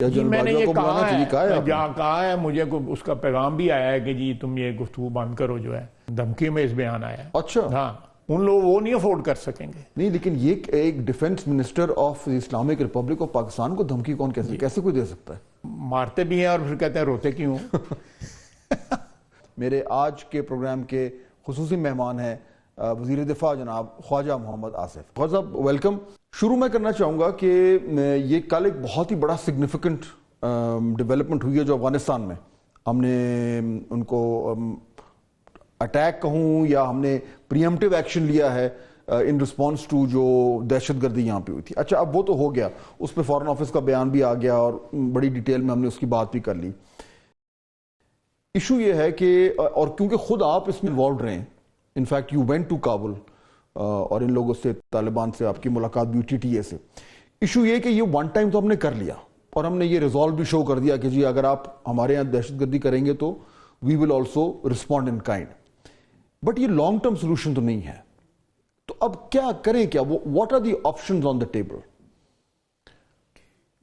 جی میں نے یہ کہا ہے مجھے اس کا پیغام بھی آیا ہے کہ جی تم یہ گفتگو بند کرو جو ہے، دھمکی میں اس بیان آیا ہے۔ اچھا ہاں ان لوگ وہ نہیں افورڈ کر سکیں گے۔ نہیں لیکن یہ ایک defence minister of Islamic republic of Pakistan کو دھمکی کون کیسے کوئی دے سکتا ہے؟ مارتے بھی ہیں اور پھر کہتے ہیں روتے کیوں۔ میرے آج کے پروگرام کے خصوصی مہمان ہیں وزیر دفاع جناب خواجہ محمد آصف۔ خواجہ صاحب ویلکم۔ شروع میں کرنا چاہوں گا کہ یہ کل ایک بہت ہی بڑا سگنیفیکنٹ ڈیولپمنٹ ہوئی ہے جو افغانستان میں ہم نے ان کو اٹیک کہوں یا ہم نے پریمپٹیو ایکشن لیا ہے ان رسپانس ٹو جو دہشت گردی یہاں پہ ہوئی تھی۔ اچھا اب وہ تو ہو گیا، اس پہ فارن آفس کا بیان بھی آ گیا اور بڑی ڈیٹیل میں ہم نے اس کی بات بھی کر لی۔ ایشو یہ ہے کہ اور کیونکہ خود آپ اس میں انوالوڈ رہے ہیں، in fact you went to Kabul اور ان لوگوں سے طالبان سے آپ کی ملاقات بھی ٹی ٹی اے سے۔ ایشو یہ کہ یہ ون ٹائم تو ہم نے کر لیا اور ہم نے یہ ریزالو بھی شو کر دیا کہ جی اگر آپ ہمارے یہاں دہشت گردی کریں گے تو we will also respond in kind, but یہ لانگ ٹرم سولوشن تو نہیں ہے۔ تو اب کیا کریں، کیا what are the options on the table?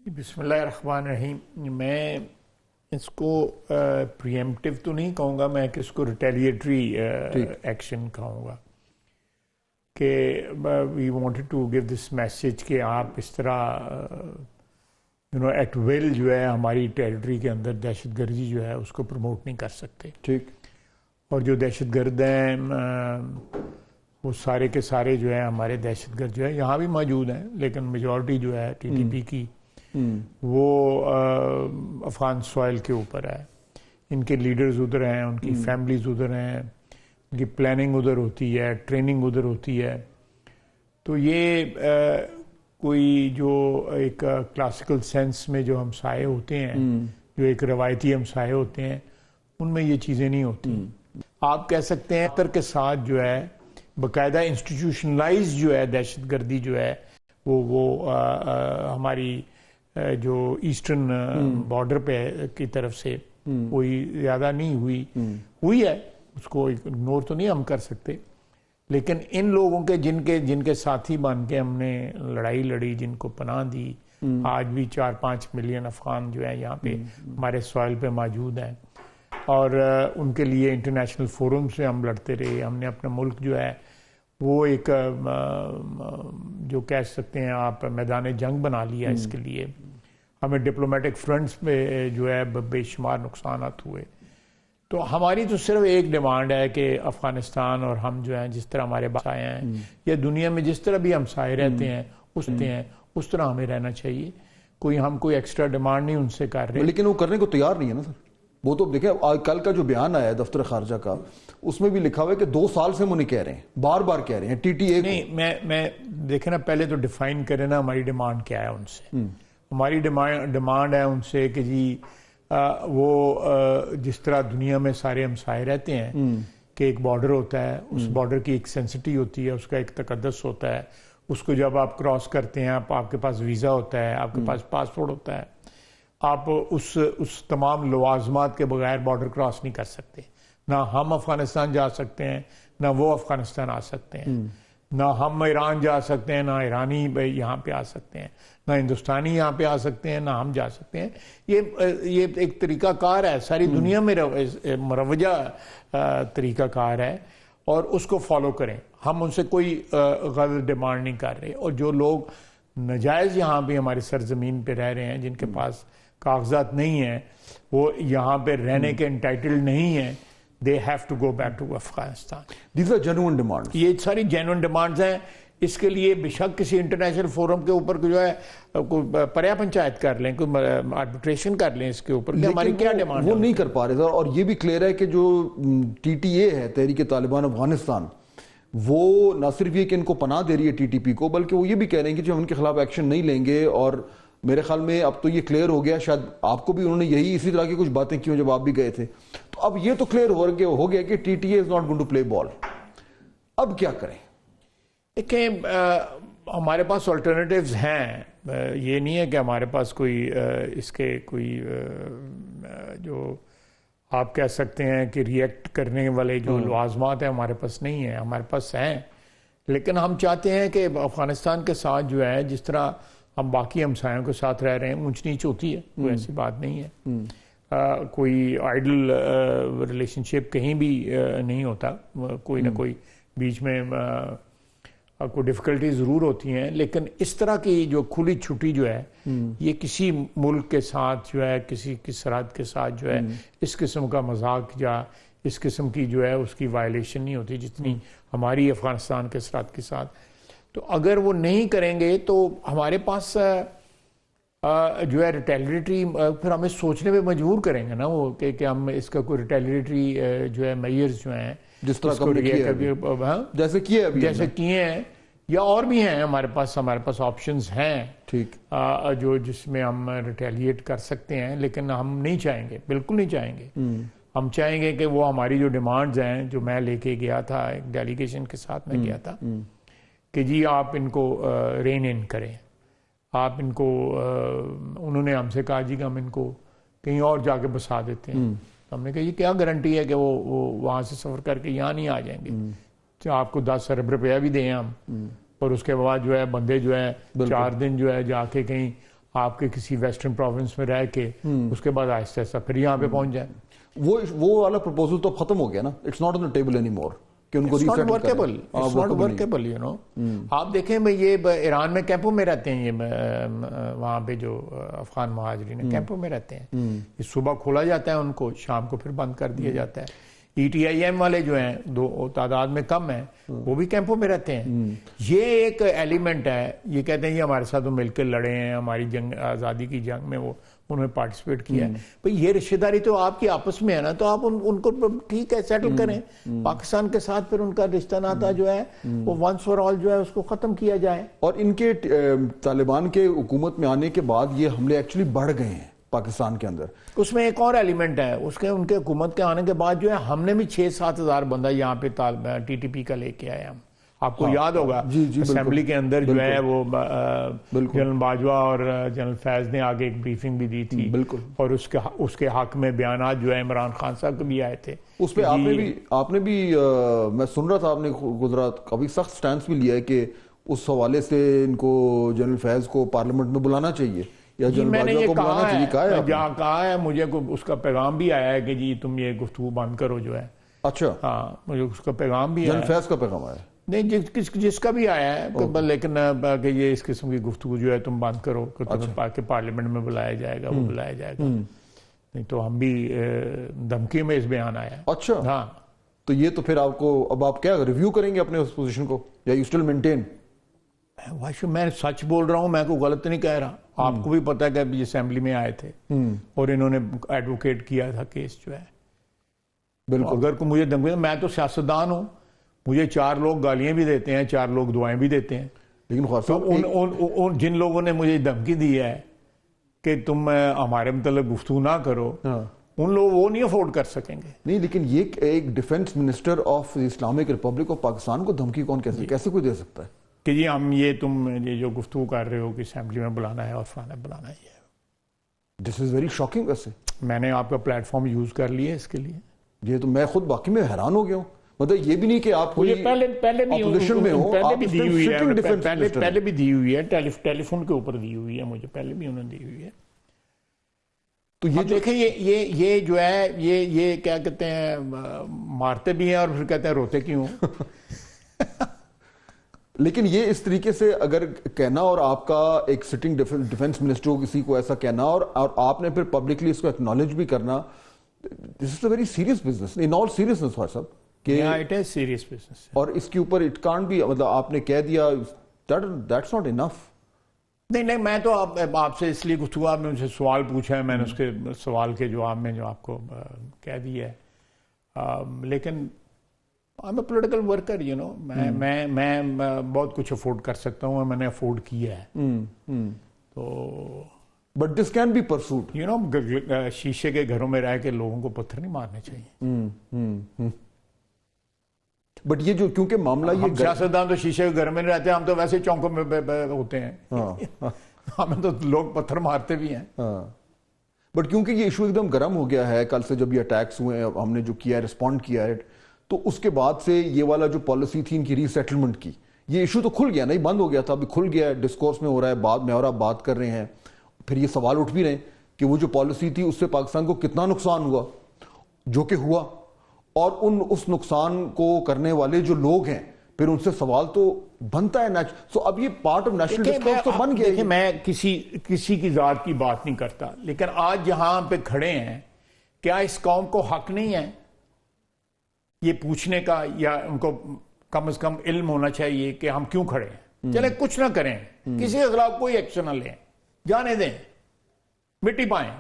بسم اللہ الرحمن الرحیم۔ میں اس کو پریمپٹیو تو نہیں کہوں گا، میں اس کو ریٹیلیٹری ایکشن کہوں گا کہ we wanted to give this message کہ آپ اس طرح ایٹ ول جو ہے ہماری ٹیریٹری کے اندر دہشت گردی جو ہے اس کو پروموٹ نہیں کر سکتے۔ ٹھیک۔ اور جو دہشت گرد ہیں وہ سارے کے سارے جو ہے ہمارے دہشت گرد جو ہے یہاں بھی موجود ہیں، لیکن میجورٹی جو ہے ٹی ٹی پی کی وہ افغان سوائل کے اوپر ہے۔ ان کے لیڈرز ادھر ہیں، ان کی فیملیز ادھر ہیں، ان کی پلاننگ ادھر ہوتی ہے، ٹریننگ ادھر ہوتی ہے۔ تو یہ کوئی جو ایک کلاسیکل سینس میں جو ہمسائے ہوتے ہیں، جو ایک روایتی ہمسائے ہوتے ہیں، ان میں یہ چیزیں نہیں ہوتی۔ آپ کہہ سکتے ہیں خطر کے ساتھ جو ہے باقاعدہ انسٹیٹیوشنلائز جو ہے دہشت گردی جو ہے وہ ہماری جو ایسٹرن بارڈر پہ کی طرف سے کوئی زیادہ نہیں ہوئی ہے، اس کو اگنور تو نہیں ہم کر سکتے، لیکن ان لوگوں کے جن کے ساتھی بن کے ہم نے لڑائی لڑی، جن کو پناہ دی، آج بھی 4-5 ملین افغان جو ہیں یہاں پہ ہمارے سوائل پہ موجود ہیں، اور ان کے لیے انٹرنیشنل فورم سے ہم لڑتے رہے۔ ہم نے اپنا ملک جو ہے وہ ایک جو کہہ سکتے ہیں آپ میدان جنگ بنا لیا اس کے لیے۔ ہمیں ڈپلومیٹک فرنٹس پہ جو ہے بے شمار نقصانات ہوئے۔ تو ہماری تو صرف ایک ڈیمانڈ ہے کہ افغانستان اور ہم جو ہیں جس طرح ہمارے ہمسائے ہیں یا دنیا میں جس طرح بھی ہمسائے رہتے ہیں اس طرح ہمیں رہنا چاہیے۔ ہم کوئی ایکسٹرا ڈیمانڈ نہیں ان سے کر رہے، لیکن وہ کرنے کو تیار نہیں ہے نا سر۔ وہ تو دیکھیں کل کا جو بیان آیا ہے دفتر خارجہ کا، اس میں بھی لکھا ہوا ہے کہ 2 سال سے وہ نہیں کہہ رہے ہیں، بار بار کہہ رہے ہیں ٹی ٹی اے کو۔ نہیں میں دیکھیں نا، پہلے تو ڈیفائن کریں نا ہماری ڈیمانڈ کیا ہے ان سے۔ ہماری ڈیمانڈ ہے ان سے کہ جی وہ جس طرح دنیا میں سارے ہمسائے رہتے ہیں کہ ایک بارڈر ہوتا ہے، اس بارڈر کی ایک سینسٹی ہوتی ہے، اس کا ایک تقدس ہوتا ہے، اس کو جب آپ کراس کرتے ہیں آپ کے پاس ویزا ہوتا ہے، آپ کے پاس پاسپورٹ ہوتا ہے، آپ اس تمام لوازمات کے بغیر بارڈر کراس نہیں کر سکتے۔ نہ ہم افغانستان جا سکتے ہیں، نہ وہ افغانستان آ سکتے ہیں، نہ ہم ایران جا سکتے ہیں، نہ ایرانی یہاں پہ آ سکتے ہیں، نہ ہندوستانی یہاں پہ آ سکتے ہیں، نہ ہم جا سکتے ہیں۔ یہ ایک طریقہ کار ہے، ساری دنیا میں مروجہ طریقہ کار ہے، اور اس کو فالو کریں۔ ہم ان سے کوئی غلط ڈیمانڈ نہیں کر رہے، اور جو لوگ ناجائز یہاں پہ ہماری سرزمین پہ رہ رہے ہیں، جن کے پاس کاغذات نہیں ہیں، وہ یہاں پہ رہنے کے انٹائٹلڈ نہیں ہیں، they have to go back to Afghanistan. These are genuine demands. یہ ساری جینوئن ڈیمانڈز ہیں۔ اس کے لیے بے شک کسی انٹرنیشنل فورم کے اوپر جو ہے کوئی پریا پنچایت کر لیں، کوئی آربیٹریشن کر لیں اس کے اوپر کہ ہماری کیا ڈیمانڈ ہے۔ وہ نہیں کر پا رہے سر، اور یہ بھی کلیئر ہے کہ جو ٹی ٹی اے ہے تحریک طالبان افغانستان، وہ نہ صرف یہ کہ ان کو پناہ دے رہی ہے ٹی ٹی پی کو، بلکہ وہ یہ بھی کہہ رہے ہیں کہ جو ہم ان کے خلاف ایکشن نہیں لیں گے۔ اور میرے خیال میں اب تو یہ کلیئر ہو گیا، شاید آپ کو بھی انہوں نے یہی اسی طرح کی کچھ باتیں کی جب آپ بھی گئے تھے، تو اب یہ تو کلیئر ہو گیا کہ T T A is not going to play ball. اب کیا کریں؟ دیکھیں ہمارے پاس آلٹرنیٹیوز ہیں، یہ نہیں ہے کہ ہمارے پاس کوئی اس کے کوئی جو آپ کہہ سکتے ہیں کہ ریئیکٹ کرنے والے جو لوازمات ہیں ہمارے پاس نہیں ہیں، ہمارے پاس ہیں، لیکن ہم چاہتے ہیں کہ افغانستان کے ساتھ جو ہے جس طرح ہم باقی ہمسایوں کے ساتھ رہ رہے ہیں، اونچ نیچ ہوتی ہے، کوئی ایسی بات نہیں ہے، کوئی آئیڈل ریلیشن شپ کہیں بھی نہیں ہوتا، کوئی نہ کوئی بیچ میں کوئی ڈیفیکلٹی ضرور ہوتی ہیں، لیکن اس طرح کی جو کھلی چھٹی جو ہے یہ کسی ملک کے ساتھ جو ہے، کسی کی سرحد کے ساتھ جو ہے اس قسم کا مذاق یا اس قسم کی جو ہے اس کی وائلیشن نہیں ہوتی جتنی ہماری افغانستان کے سرحد کے ساتھ. تو اگر وہ نہیں کریں گے تو ہمارے پاس جو ہے ریٹیلیٹری، پھر ہمیں سوچنے پہ مجبور کریں گے نا وہ کہ ہم اس کا کوئی ریٹیلیٹری جو ہے میئرز جو ہیں جس طرح جیسے کیے ہیں یا اور بھی ہیں ہمارے پاس آپشنز ہیں ٹھیک جس میں ہم ریٹیلیٹ کر سکتے ہیں، لیکن ہم نہیں چاہیں گے، بالکل نہیں چاہیں گے. ہم چاہیں گے کہ وہ ہماری جو ڈیمانڈز ہیں جو میں لے کے گیا تھا، ایک ڈیلیگیشن کے ساتھ میں گیا تھا کہ جی آپ ان کو رین ان کریں، آپ ان کو، انہوں نے ہم سے کہا جی کہ ہم ان کو کہیں اور جا کے بسا دیتے ہیں. ہم نے کہا یہ کیا گارنٹی ہے کہ وہ وہاں سے سفر کر کے یہاں نہیں آ جائیں گے؟ تو آپ کو 10 ارب روپیہ بھی دیں ہم، اور اس کے بعد جو ہے بندے جو ہے 4 دن جو ہے جا کے کہیں آپ کے کسی ویسٹرن پروونس میں رہ کے اس کے بعد آہستہ آہستہ پھر یہاں پہ پہنچ جائیں. وہ والا پروپوزل تو ختم ہو گیا نا، it's not on the table any more کہ ان کو ری سیٹل کریں. It's not workable you know. آپ دیکھیں بھئی یہ ایران میں کیمپوں میں رہتے ہیں، یہ وہاں پہ جو افغان مہاجرین کیمپوں میں رہتے ہیں، یہ صبح کھولا جاتا ہے ان کو، شام کو پھر بند کر دیا جاتا ہے. ETIM والے جو ہیں دو تعداد میں کم ہیں، وہ بھی کیمپوں میں رہتے ہیں. یہ ایک ایلیمنٹ ہے، یہ کہتے ہیں یہ ہمارے ساتھ مل کے لڑے ہیں، ہماری جنگ آزادی کی جنگ میں وہ انہوں نے پارٹیسپیٹ کیا ہے. بھئی یہ رشتہ داری تو آپ کی آپس میں ہے نا، تو آپ ان کو ٹھیک ہے سیٹل کریں. پاکستان کے ساتھ پھر ان کا رشتہ ناتا جو ہے وہ ونس فار آل جو ہے اس کو ختم کیا جائے. اور ان کے طالبان کے حکومت میں آنے کے بعد یہ حملے ایکچولی بڑھ گئے ہیں پاکستان کے اندر. اس میں ایک اور ایلیمنٹ ہے، ان کے حکومت کے آنے کے بعد جو ہے ہم نے بھی 6-7 ہزار بندہ یہاں پہ TTP کا لے کے آئے ہم. آپ کو یاد ہوگا اسمبلی کے اندر جو ہے وہ جنرل باجوہ اور جنرل فیض نے آگے ایک بریفنگ بھی دی تھی، اور اس کے حق میں بیانات جو ہے عمران خان صاحب کے بھی آئے تھے. اس پہ آپ نے بھی میں سن رہا تھا آپ نے گزرا کافی سخت سٹینس بھی لیا ہے کہ اس حوالے سے ان کو جنرل فیض کو پارلیمنٹ میں بلانا چاہیے یا جنرل باجوہ کو بلانا چاہیے. کہا ہے مجھے اس کا پیغام بھی آیا ہے کہ جی تم یہ گفتگو بند کرو جو ہے. اچھا ہاں، مجھے اس کا پیغام بھی جنرل فیض کا پیغام آیا نہیں، جس کا بھی آیا ہے، لیکن کہ یہ اس قسم کی گفتگو جو ہے تم بند کرو کہ تمہیں پارلیمنٹ میں بلایا جائے گا، وہ بلایا جائے گا. نہیں تو ہم بھی دھمکی میں اس بیان آیا. اچھا ہاں، تو یہ تو پھر آپ کو اب آپ کیا ریویو کریں گے اپنے اس پوزیشن کو یا یو اسٹل مینٹین؟ میں سچ بول رہا ہوں، میں کوئی غلط نہیں کہہ رہا. آپ کو بھی پتا ہے کہ ابھی اسمبلی میں آئے تھے اور انہوں نے ایڈوکیٹ کیا تھا کیس جو ہے. بالکل اگر کوئی مجھے دھمکی، میں تو سیاستدان ہوں، مجھے 4 لوگ گالیاں بھی دیتے ہیں، 4 لوگ دعائیں بھی دیتے ہیں. لیکن ان جن لوگوں نے مجھے دھمکی دی ہے کہ تم ہمارے متعلق گفتگو نہ کرو، ان لوگ وہ نہیں افورڈ کر سکیں گے. نہیں، لیکن یہ ایک defence minister of Islamic republic of Pakistan کو دھمکی کون کیسے کوئی دے سکتا ہے کہ جی ہم تم یہ جو گفتگو کر رہے ہو کہ اسمبلی میں بلانا ہے اور فلانا بلانا ہے. دس از ویری شاکنگ. ویسے میں نے آپ کا پلیٹ فارم یوز کر لیا اس کے لیے. یہ تو میں خود باقی میں حیران ہو گیا ہوں. مطلب یہ بھی نہیں کہ آپ اپوزیشن میں ہو، پہلے بھی دی ہوئی ہے ٹیلی فون کے اوپر دی ہوئی ہے مجھے، پہلے بھی انہوں نے دی ہوئی ہے. تو یہ دیکھیں یہ جو ہے یہ کیا کہتے ہیں، مارتے بھی ہیں اور پھر کہتے ہیں روتے کیوں. لیکن یہ اس طریقے سے اگر کہنا اور آپ کا ایک سٹنگ ڈیفنس منسٹر کو کسی کو ایسا کہنا اور آپ نے پھر پبلکلی اس کو ایکنالج بھی کرنا، this is a very serious business in all seriousness صاحب کہ اٹ از سیریس بزنس. اور اس کے اوپر اٹ کانٹ بھی، مطلب آپ نے کہہ دیا دیٹس ناٹ انف. نہیں میں تو آپ سے اس لیے گفتگو، آپ نے مجھ سے سوال پوچھا ہے، میں نے اس کے سوال کے جواب میں جو آپ کو کہہ دیا ہے. لیکن I'm a political worker, you know. میں بہت کچھ افورڈ کر سکتا ہوں، میں نے افورڈ کیا ہے. تو but this can be persuaded, you know. شیشے کے گھروں میں رہ کے لوگوں کو پتھر نہیں مارنے چاہیے. بٹ یہ جو کیونکہ معاملہ یہ سیاستدان تو شیشے کے گھر میں نہیں رہتے، ہم تو ویسے چونکوں میں ہوتے ہیں، ہمیں تو لوگ پتھر مارتے بھی ہیں. بٹ کیونکہ یہ ایشو ایک دم گرم ہو گیا ہے، کل سے جب یہ اٹیکس ہوئے ہیں ہم نے جو کیا ہے، رسپونڈ کیا ہے، تو اس کے بعد سے یہ والا جو پالیسی تھی ان کی ری سیٹلمنٹ کی یہ ایشو تو کھل گیا نہیں بند ہو گیا تھا, ابھی کھل گیا ہے, ڈسکورس میں ہو رہا ہے, بعد میں اور آپ بات کر رہے ہیں, پھر یہ سوال اٹھ بھی رہے ہیں کہ وہ جو پالیسی تھی اس سے پاکستان کو کتنا نقصان ہوا, جو کہ ہوا, اور اس نقصان کو کرنے والے جو لوگ ہیں پھر ان سے سوال تو بنتا ہے. سو اب یہ پارٹ آف نیشنل ڈسکورس تو بن گیا. میں کسی کی ذات کی بات نہیں کرتا, لیکن آج جہاں پہ کھڑے ہیں کیا اس قوم کو حق نہیں ہے یہ پوچھنے کا, یا ان کو کم از کم علم ہونا چاہیے کہ ہم کیوں کھڑے ہیں؟ چلے کچھ نہ کریں, کسی کے خلاف کوئی ایکشن نہ لیں, جانے دیں, مٹی پائیں,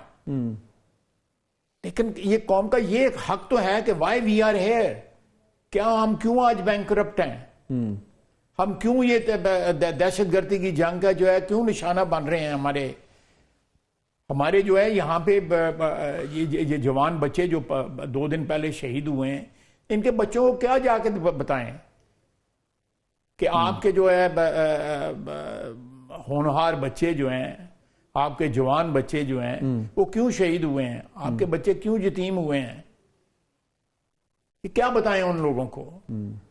لیکن یہ قوم کا یہ حق تو ہے کہ وائی وی آر ہیئر, کیا ہم کیوں آج بینکرپٹ ہیں, ہم کیوں یہ دہشت گردی کی جنگ کا جو ہے کیوں نشانہ بن رہے ہیں, ہمارے جو ہے یہاں پہ یہ جوان بچے جو 2 دن پہلے شہید ہوئے ہیں, ان کے بچوں کو کیا جا کے بتائیں کہ آپ کے جو ہے ہونہار بچے جو ہیں, آپ کے جوان بچے جو ہیں وہ کیوں شہید ہوئے ہیں, آپ کے بچے کیوں یتیم ہوئے ہیں, یہ کیا بتائیں ان لوگوں کو.